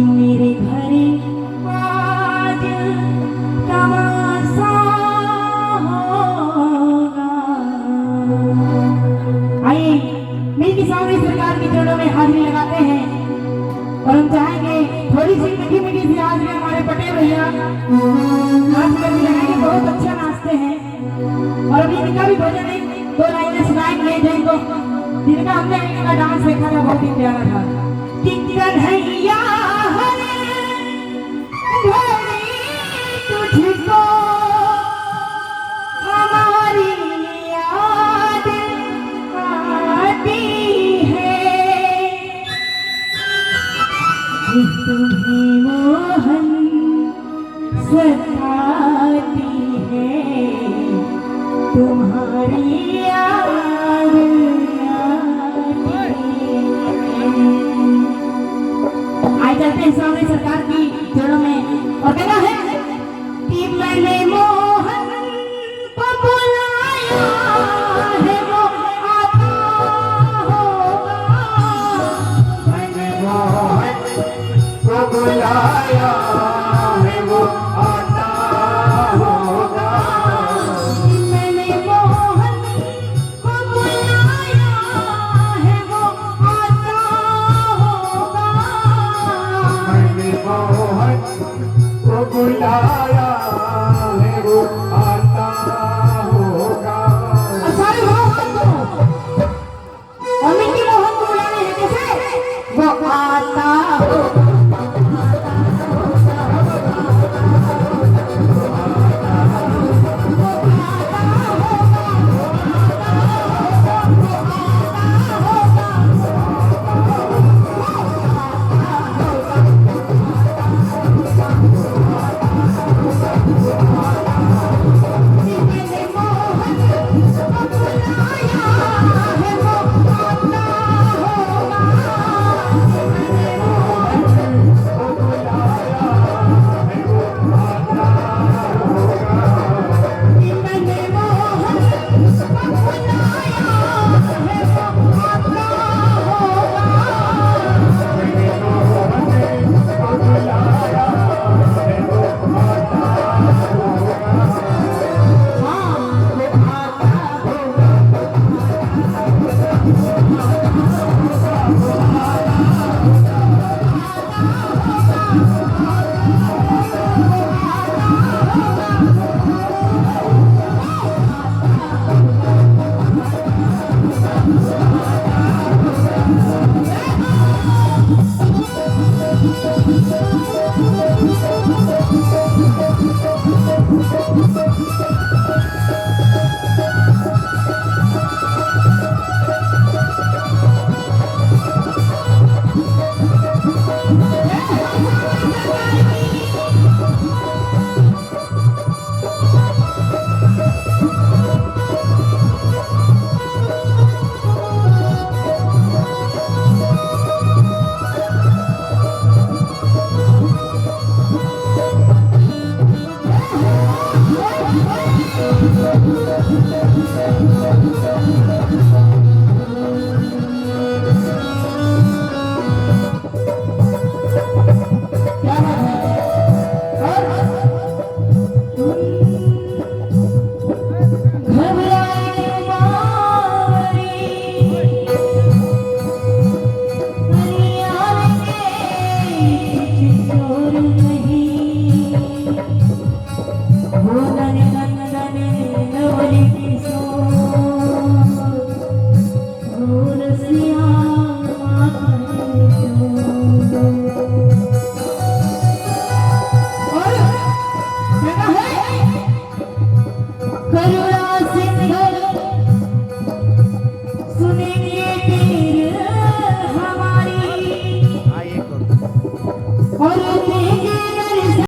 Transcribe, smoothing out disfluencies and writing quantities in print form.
मेरे घर आज तमाशा होगा। आइए मिलकर सामने सरकार की जोड़ों में हाजिरी लगाते हैं और हम चाहेंगे थोड़ी सी मीठी मीठी सी हाजिरी हमारे पटेल भैया नाच कर भी लगाएंगे, बहुत अच्छा नाचते हैं। और अभी इनका भी भजन है, 2 लाइनें सुनाएंगे जिनका हमने इनका डांस देखा था, बहुत ही प्यारा था। कि कन्हैया तुझको हमारी याद आती है, तुम्हें मोहन सताती है, तुम्हारी याद आए चलते हैं सामने सरकार की जोड़ों में। और कहना है कि मैंने मोहन को बुलाया है वो आता होगा, मैंने मोहन को बुलाया है वो आता होगा, मैंने मोहन को बुलाया है वो आता होगा, मैंने मोहन को बुलाया है वो आता होगा। और सारे मोहन को और मिट्टी मोहन को बुलाने हैं कैसे वो आता होगा। करो